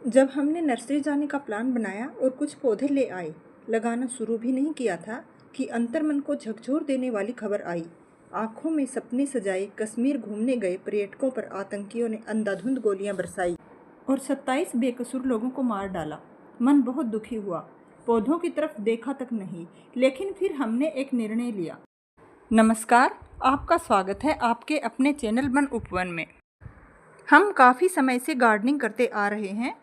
जब हमने नर्सरी जाने का प्लान बनाया और कुछ पौधे ले आए, लगाना शुरू भी नहीं किया था कि अंतर्मन को झकझोर देने वाली खबर आई। आंखों में सपने सजाए कश्मीर घूमने गए पर्यटकों पर आतंकियों ने अंधाधुंध गोलियां बरसाई और 27 बेकसूर लोगों को मार डाला। मन बहुत दुखी हुआ। पौधों की तरफ देखा तक नहीं, लेकिन फिर हमने एक निर्णय लिया। नमस्कार, आपका स्वागत है आपके अपने चैनल वन उपवन में। हम काफ़ी समय से गार्डनिंग करते आ रहे हैं।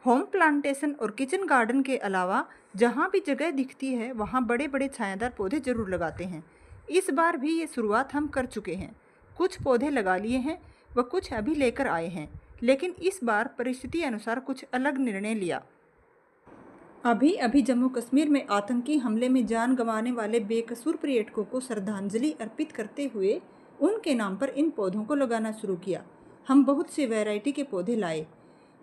होम प्लांटेशन और किचन गार्डन के अलावा जहाँ भी जगह दिखती है वहाँ बड़े बड़े छायादार पौधे ज़रूर लगाते हैं। इस बार भी ये शुरुआत हम कर चुके हैं। कुछ पौधे लगा लिए हैं व कुछ अभी लेकर आए हैं, लेकिन इस बार परिस्थिति अनुसार कुछ अलग निर्णय लिया। अभी अभी जम्मू कश्मीर में आतंकी हमले में जान गंवाने वाले बेकसूर पर्यटकों को श्रद्धांजलि अर्पित करते हुए उनके नाम पर इन पौधों को लगाना शुरू किया। हम बहुत से वैरायटी के पौधे लाए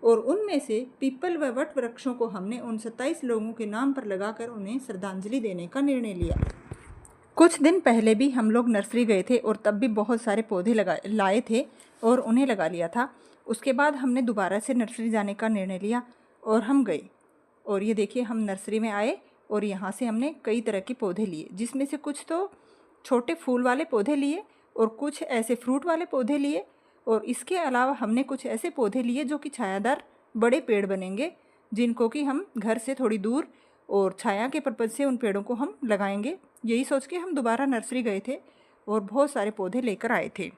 और उनमें से पीपल व वट वृक्षों को हमने उन 27 लोगों के नाम पर लगाकर उन्हें श्रद्धांजलि देने का निर्णय लिया। कुछ दिन पहले भी हम लोग नर्सरी गए थे और तब भी बहुत सारे पौधे लाए थे और उन्हें लगा लिया था। उसके बाद हमने दोबारा से नर्सरी जाने का निर्णय लिया और हम गए। और ये देखिए, हम नर्सरी में आए और यहाँ से हमने कई तरह के पौधे लिए, जिसमें से कुछ तो छोटे फूल वाले पौधे लिए और कुछ ऐसे फ्रूट वाले पौधे लिए। और इसके अलावा हमने कुछ ऐसे पौधे लिए जो कि छायादार बड़े पेड़ बनेंगे, जिनको कि हम घर से थोड़ी दूर और छाया के पर्पज़ से उन पेड़ों को हम लगाएंगे। यही सोच के हम दोबारा नर्सरी गए थे और बहुत सारे पौधे लेकर आए थे।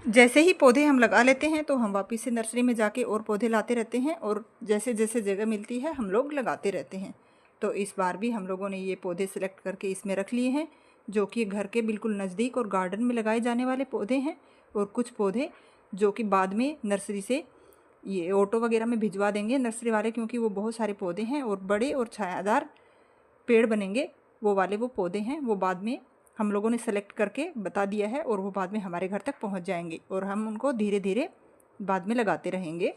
जैसे ही पौधे हम लगा लेते हैं तो हम वापस से नर्सरी में जाके और पौधे लाते रहते हैं और जैसे जैसे जगह मिलती है हम लोग लगाते रहते हैं। तो इस बार भी हम लोगों ने ये पौधे सेलेक्ट करके इसमें रख लिए हैं, जो कि घर के बिल्कुल नज़दीक और गार्डन में लगाए जाने वाले पौधे हैं। और कुछ पौधे जो कि बाद में नर्सरी से ये ऑटो वगैरह में भिजवा देंगे नर्सरी वाले, क्योंकि वो बहुत सारे पौधे हैं और बड़े और छायादार पेड़ बनेंगे। वो वाले वो पौधे हैं, वो बाद में हम लोगों ने सेलेक्ट करके बता दिया है और वो बाद में हमारे घर तक पहुंच जाएंगे और हम उनको धीरे धीरे बाद में लगाते रहेंगे।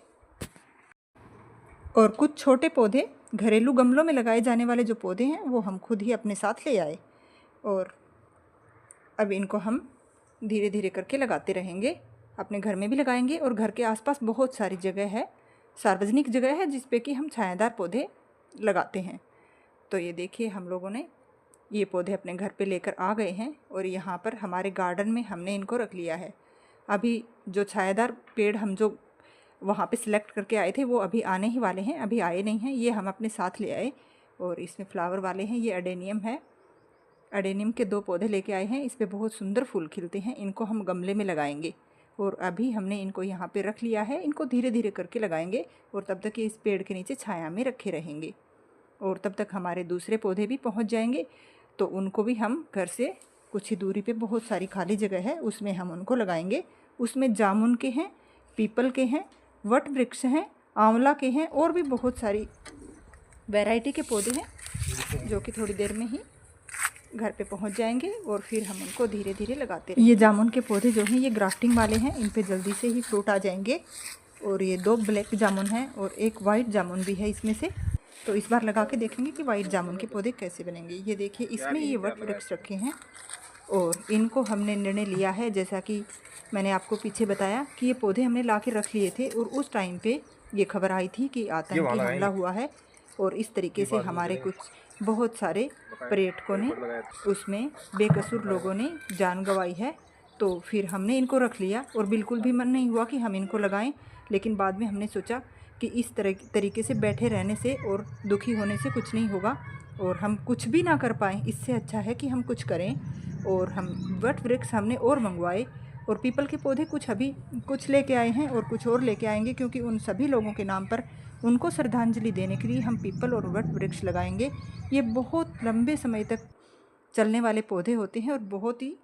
और कुछ छोटे पौधे घरेलू गमलों में लगाए जाने वाले जो पौधे हैं वो हम खुद ही अपने साथ ले आए और अब इनको हम धीरे धीरे करके लगाते रहेंगे। अपने घर में भी लगाएंगे और घर के आसपास बहुत सारी जगह है, सार्वजनिक जगह है, जिस पे कि हम छायादार पौधे लगाते हैं। तो ये देखिए, हम लोगों ने ये पौधे अपने घर पे लेकर आ गए हैं और यहाँ पर हमारे गार्डन में हमने इनको रख लिया है। अभी जो छायादार पेड़ हम जो वहाँ पे सिलेक्ट करके आए थे वो अभी आने ही वाले हैं, अभी आए नहीं हैं। ये हम अपने साथ ले आए और इसमें फ्लावर वाले हैं। ये अडेनियम है, अडेनियम के 2 पौधे लेके आए हैं। इस पर बहुत सुंदर फूल खिलते हैं। इनको हम गमले में लगाएंगे और अभी हमने इनको यहाँ पे रख लिया है। इनको धीरे धीरे करके लगाएंगे और तब तक ये इस पेड़ के नीचे छाया में रखे रहेंगे और तब तक हमारे दूसरे पौधे भी पहुँच जाएंगे। तो उनको भी हम घर से कुछ ही दूरी पे बहुत सारी खाली जगह है, उसमें हम उनको लगाएंगे। उसमें जामुन के हैं, पीपल के हैं, वट वृक्ष हैं, आंवला के हैं और भी बहुत सारी वैरायटी के पौधे हैं जो कि थोड़ी देर में ही घर पे पहुंच जाएंगे और फिर हम उनको धीरे धीरे लगाते रहेंगे। ये जामुन के पौधे जो हैं ये ग्राफ्टिंग वाले हैं, इन पे जल्दी से ही फ्रूट आ जाएंगे। और ये 2 ब्लैक जामुन हैं और एक वाइट जामुन भी है इसमें से। तो इस बार लगा के देखेंगे कि वाइट जामुन के पौधे कैसे बनेंगे। ये देखिए, इसमें ये वट वृक्ष रखे हैं और इनको हमने निर्णय लिया है, जैसा कि मैंने आपको पीछे बताया कि ये पौधे हमने ला के रख लिए थे और उस टाइम पे ये खबर आई थी कि आतंकी हमला हुआ है और इस तरीके से हमारे कुछ बहुत सारे पर्यटकों ने उसमें बेकसूर लोगों ने जान गंवाई है। तो फिर हमने इनको रख लिया और बिल्कुल भी मन नहीं हुआ कि हम इनको लगाएं, लेकिन बाद में हमने सोचा कि इस तरीके से बैठे रहने से और दुखी होने से कुछ नहीं होगा और हम कुछ भी ना कर पाएँ, इससे अच्छा है कि हम कुछ करें। और हम वट वृक्ष हमने और मंगवाए और पीपल के पौधे कुछ लेके आए हैं और कुछ और लेके आएंगे, क्योंकि उन सभी लोगों के नाम पर उनको श्रद्धांजलि देने के लिए हम पीपल और वट वृक्ष लगाएंगे। ये बहुत लंबे समय तक चलने वाले पौधे होते हैं और बहुत ही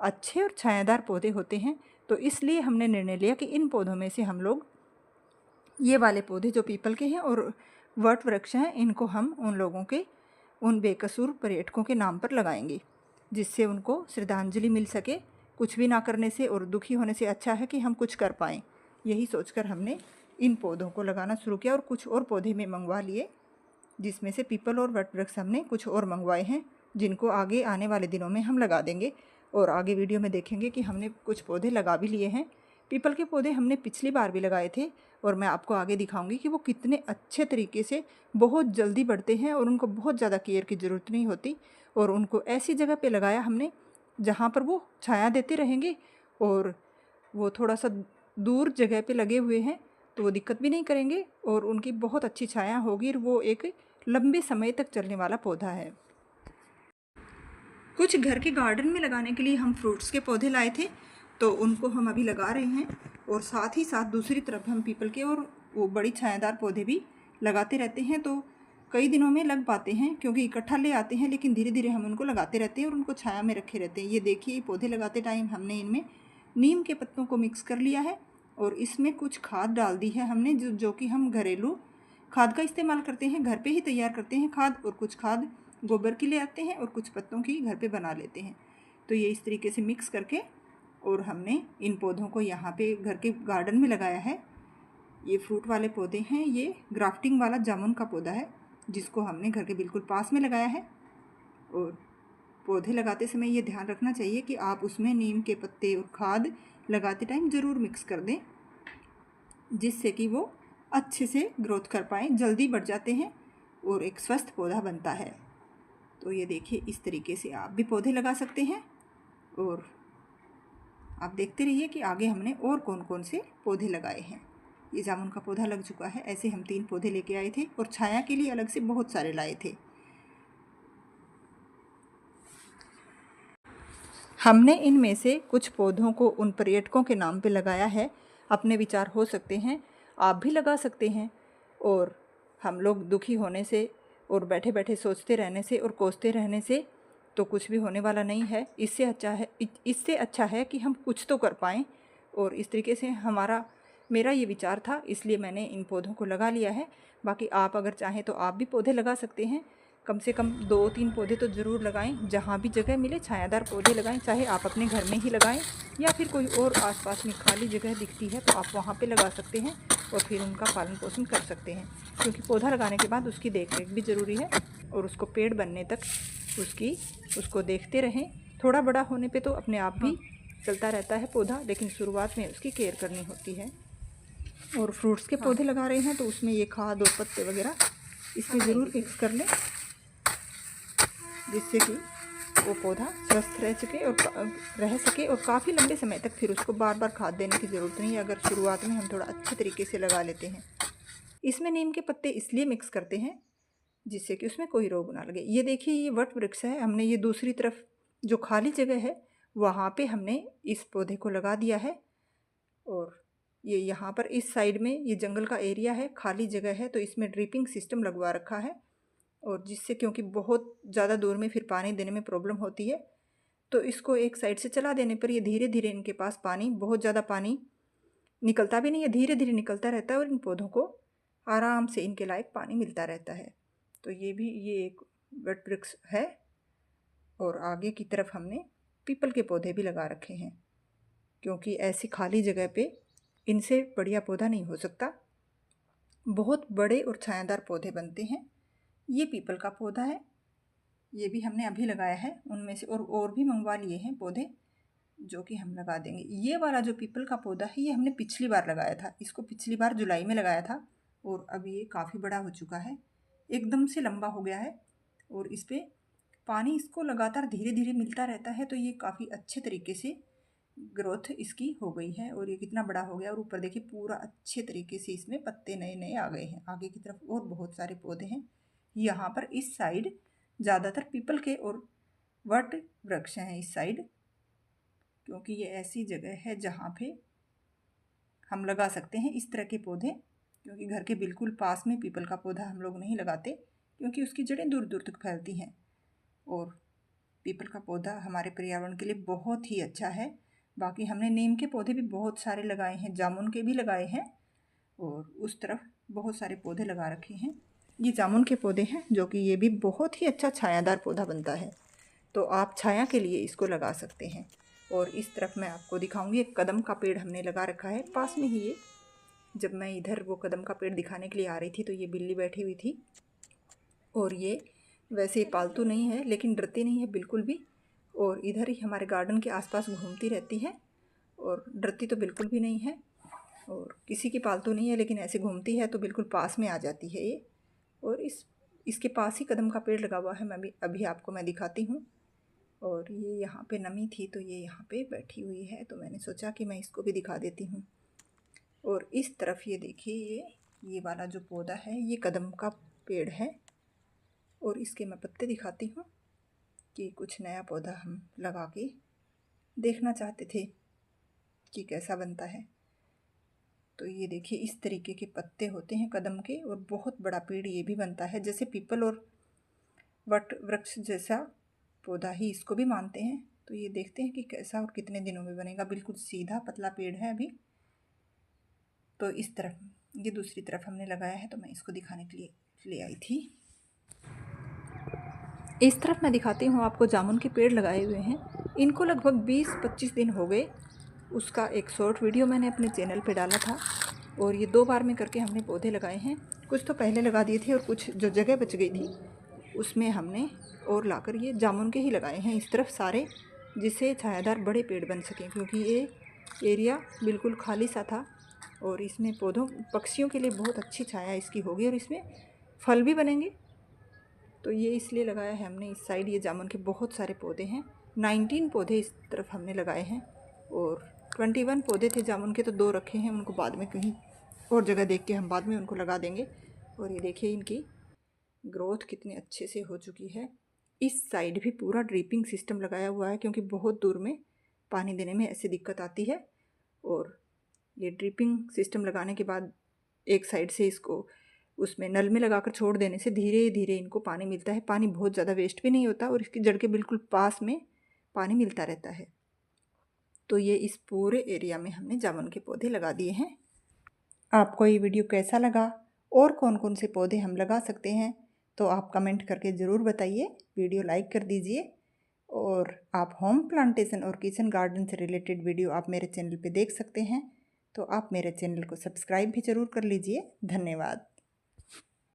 अच्छे और छायादार पौधे होते हैं। तो इसलिए हमने निर्णय लिया कि इन पौधों में से हम लोग ये वाले पौधे जो पीपल के हैं और वट वृक्ष हैं, इनको हम उन लोगों के, उन बेकसूर पर्यटकों के नाम पर लगाएंगे, जिससे उनको श्रद्धांजलि मिल सके। कुछ भी ना करने से और दुखी होने से अच्छा है कि हम कुछ कर पाएँ। यही सोचकर हमने इन पौधों को लगाना शुरू किया और कुछ और पौधे में मंगवा लिए, जिसमें से पीपल और वट वृक्ष हमने कुछ और मंगवाए हैं, जिनको आगे आने वाले दिनों में हम लगा देंगे। और आगे वीडियो में देखेंगे कि हमने कुछ पौधे लगा भी लिए हैं। पीपल के पौधे हमने पिछली बार भी लगाए थे और मैं आपको आगे दिखाऊंगी कि वो कितने अच्छे तरीके से बहुत जल्दी बढ़ते हैं और उनको बहुत ज़्यादा केयर की ज़रूरत नहीं होती। और उनको ऐसी जगह पे लगाया हमने जहाँ पर वो छाया देते रहेंगे, और वो थोड़ा सा दूर जगह पे लगे हुए हैं तो वो दिक्कत भी नहीं करेंगे और उनकी बहुत अच्छी छाया होगी। वो एक लंबे समय तक चलने वाला पौधा है। कुछ घर के गार्डन में लगाने के लिए हम फ्रूट्स के पौधे लाए थे, तो उनको हम अभी लगा रहे हैं। और साथ ही साथ दूसरी तरफ हम पीपल के और वो बड़ी छायादार पौधे भी लगाते रहते हैं। तो कई दिनों में लग पाते हैं क्योंकि इकट्ठा ले आते हैं, लेकिन धीरे धीरे हम उनको लगाते रहते हैं और उनको छाया में रखे रहते हैं। ये देखिए, पौधे लगाते टाइम हमने इनमें नीम के पत्तों को मिक्स कर लिया है और इसमें कुछ खाद डाल दी है हमने, जो कि हम घरेलू खाद का इस्तेमाल करते हैं, घर पे ही तैयार करते हैं खाद। और कुछ खाद गोबर की ले आते हैं और कुछ पत्तों की घर पे बना लेते हैं। तो ये इस तरीके से मिक्स करके और हमने इन पौधों को यहाँ पे घर के गार्डन में लगाया है। ये फ्रूट वाले पौधे हैं। ये ग्राफ्टिंग वाला जामुन का पौधा है जिसको हमने घर के बिल्कुल पास में लगाया है। और पौधे लगाते समय ये ध्यान रखना चाहिए कि आप उसमें नीम के पत्ते और खाद लगाते टाइम ज़रूर मिक्स कर दें, जिससे कि वो अच्छे से ग्रोथ कर पाएँ, जल्दी बढ़ जाते हैं और एक स्वस्थ पौधा बनता है। तो ये देखिए, इस तरीके से आप भी पौधे लगा सकते हैं। और आप देखते रहिए कि आगे हमने और कौन कौन से पौधे लगाए हैं। ये जामुन का पौधा लग चुका है। ऐसे हम 3 पौधे लेके आए थे और छाया के लिए अलग से बहुत सारे लाए थे। हमने इनमें से कुछ पौधों को उन पर्यटकों के नाम पे लगाया है। अपने विचार हो सकते हैं, आप भी लगा सकते हैं। और हम लोग दुखी होने से और बैठे बैठे सोचते रहने से और कोसते रहने से तो कुछ भी होने वाला नहीं है। इससे अच्छा है कि हम कुछ तो कर पाएँ। और इस तरीके से मेरा ये विचार था, इसलिए मैंने इन पौधों को लगा लिया है। बाकी आप अगर चाहें तो आप भी पौधे लगा सकते हैं। कम से कम 2-3 पौधे तो ज़रूर लगाएं। जहाँ भी जगह मिले छायादार पौधे लगाएं, चाहे आप अपने घर में ही लगाएं या फिर कोई और आसपास में खाली जगह दिखती है तो आप वहाँ पे लगा सकते हैं और फिर उनका पालन पोषण कर सकते हैं। क्योंकि पौधा लगाने के बाद उसकी देखरेख भी ज़रूरी है और उसको पेड़ बनने तक उसको देखते रहें। थोड़ा बड़ा होने पे तो अपने आप भी चलता रहता है पौधा, लेकिन शुरुआत में उसकी केयर करनी होती है। और फ्रूट्स के पौधे लगा रहे हैं तो उसमें ये खाद और पत्ते वगैरह इसमें ज़रूर मिक्स कर लें, जिससे कि वो पौधा स्वस्थ रह सके और काफ़ी लंबे समय तक फिर उसको बार बार खाद देने की ज़रूरत नहीं है, अगर शुरुआत में हम थोड़ा अच्छे तरीके से लगा लेते हैं। इसमें नीम के पत्ते इसलिए मिक्स करते हैं जिससे कि उसमें कोई रोग ना लगे। ये देखिए, ये वट वृक्ष है। हमने ये दूसरी तरफ जो खाली जगह है वहाँ पे हमने इस पौधे को लगा दिया है। और ये यहाँ पर इस साइड में ये जंगल का एरिया है, खाली जगह है, तो इसमें ड्रिपिंग सिस्टम लगवा रखा है। और जिससे, क्योंकि बहुत ज़्यादा दूर में फिर पानी देने में प्रॉब्लम होती है, तो इसको एक साइड से चला देने पर ये धीरे धीरे इनके पास पानी, बहुत ज़्यादा पानी निकलता भी नहीं है, धीरे धीरे निकलता रहता है और इन पौधों को आराम से इनके लायक पानी मिलता रहता है। तो ये एक वट वृक्ष है। और आगे की तरफ हमने पीपल के पौधे भी लगा रखे हैं, क्योंकि ऐसी खाली जगह पे इनसे बढ़िया पौधा नहीं हो सकता। बहुत बड़े और छायादार पौधे बनते हैं। ये पीपल का पौधा है, ये भी हमने अभी लगाया है। उनमें से और भी मंगवा लिए हैं पौधे जो कि हम लगा देंगे। ये वाला जो पीपल का पौधा है ये हमने पिछली बार लगाया था। इसको पिछली बार जुलाई में लगाया था और अभी ये काफ़ी बड़ा हो चुका है, एकदम से लंबा हो गया है। और इस पर पानी इसको लगातार धीरे धीरे मिलता रहता है, तो ये काफ़ी अच्छे तरीके से ग्रोथ इसकी हो गई है। और ये कितना बड़ा हो गया, और ऊपर देखिए पूरा अच्छे तरीके से इसमें पत्ते नए नए आ गए हैं। आगे की तरफ और बहुत सारे पौधे हैं। यहाँ पर इस साइड ज़्यादातर पीपल के और वट वृक्ष हैं इस साइड, क्योंकि ये ऐसी जगह है जहाँ पे हम लगा सकते हैं इस तरह के पौधे। क्योंकि घर के बिल्कुल पास में पीपल का पौधा हम लोग नहीं लगाते, क्योंकि उसकी जड़ें दूर दूर तक फैलती हैं। और पीपल का पौधा हमारे पर्यावरण के लिए बहुत ही अच्छा है। बाकी हमने नीम के पौधे भी बहुत सारे लगाए हैं, जामुन के भी लगाए हैं, और उस तरफ बहुत सारे पौधे लगा रखे हैं। ये जामुन के पौधे हैं, जो कि ये भी बहुत ही अच्छा छायादार पौधा बनता है, तो आप छाया के लिए इसको लगा सकते हैं। और इस तरफ मैं आपको दिखाऊंगी, एक कदम का पेड़ हमने लगा रखा है पास में ही। ये जब मैं इधर वो कदम का पेड़ दिखाने के लिए आ रही थी तो ये बिल्ली बैठी हुई थी, और ये वैसे पालतू नहीं है लेकिन डरती नहीं है बिल्कुल भी, और इधर ही हमारे गार्डन के आसपास घूमती रहती है और डरती तो बिल्कुल भी नहीं है। और किसी की पालतू नहीं है, लेकिन ऐसे घूमती है तो बिल्कुल पास में आ जाती है ये। और इसके पास ही कदम का पेड़ लगा हुआ है, मैं अभी आपको मैं दिखाती हूँ। और ये यहाँ पे नमी थी तो ये यहाँ पे बैठी हुई है, तो मैंने सोचा कि मैं इसको भी दिखा देती हूँ। और इस तरफ ये देखिए, ये वाला जो पौधा है ये कदम का पेड़ है। और इसके मैं पत्ते दिखाती हूँ कि कुछ नया पौधा हम लगा के देखना चाहते थे कि कैसा बनता है। तो ये देखिए, इस तरीके के पत्ते होते हैं कदम के, और बहुत बड़ा पेड़ ये भी बनता है, जैसे पीपल और वट वृक्ष जैसा पौधा ही इसको भी मानते हैं। तो ये देखते हैं कि कैसा और कितने दिनों में बनेगा। बिल्कुल सीधा पतला पेड़ है अभी। तो इस तरफ, ये दूसरी तरफ हमने लगाया है, तो मैं इसको दिखाने के लिए ले आई थी। इस तरफ मैं दिखाती हूँ आपको, जामुन के पेड़ लगाए हुए हैं। इनको लगभग 20-25 दिन हो गए। उसका एक शॉर्ट वीडियो मैंने अपने चैनल पे डाला था। और ये 2 बार में करके हमने पौधे लगाए हैं। कुछ तो पहले लगा दिए थे और कुछ जो जगह बच गई थी उसमें हमने और लाकर ये जामुन के ही लगाए हैं इस तरफ सारे, जिससे छायादार बड़े पेड़ बन सकें, क्योंकि ये एरिया बिल्कुल खाली सा था। और इसमें पौधों पक्षियों के लिए बहुत अच्छी छाया इसकी होगी, और इसमें फल भी बनेंगे। तो ये इसलिए लगाया है हमने इस साइड। ये जामुन के बहुत सारे पौधे हैं, 19 पौधे इस तरफ हमने लगाए हैं। और 21 पौधे थे जामुन के, तो 2 रखे हैं, उनको बाद में कहीं और जगह देख के हम बाद में उनको लगा देंगे। और ये देखिए, इनकी ग्रोथ कितनी अच्छे से हो चुकी है। इस साइड भी पूरा ड्रिपिंग सिस्टम लगाया हुआ है, क्योंकि बहुत दूर में पानी देने में ऐसी दिक्कत आती है। और ये ड्रिपिंग सिस्टम लगाने के बाद एक साइड से इसको उसमें नल में लगाकर छोड़ देने से धीरे धीरे इनको पानी मिलता है। पानी बहुत ज़्यादा वेस्ट भी नहीं होता, और इसकी जड़ के बिल्कुल पास में पानी मिलता रहता है। तो ये इस पूरे एरिया में हमने जामुन के पौधे लगा दिए हैं। आपको ये वीडियो कैसा लगा और कौन कौन से पौधे हम लगा सकते हैं, तो आप कमेंट करके ज़रूर बताइए। वीडियो लाइक कर दीजिए। और आप होम प्लांटेशन और किचन गार्डन से रिलेटेड वीडियो आप मेरे चैनल पे देख सकते हैं। तो आप मेरे चैनल को सब्सक्राइब भी ज़रूर कर लीजिए। धन्यवाद।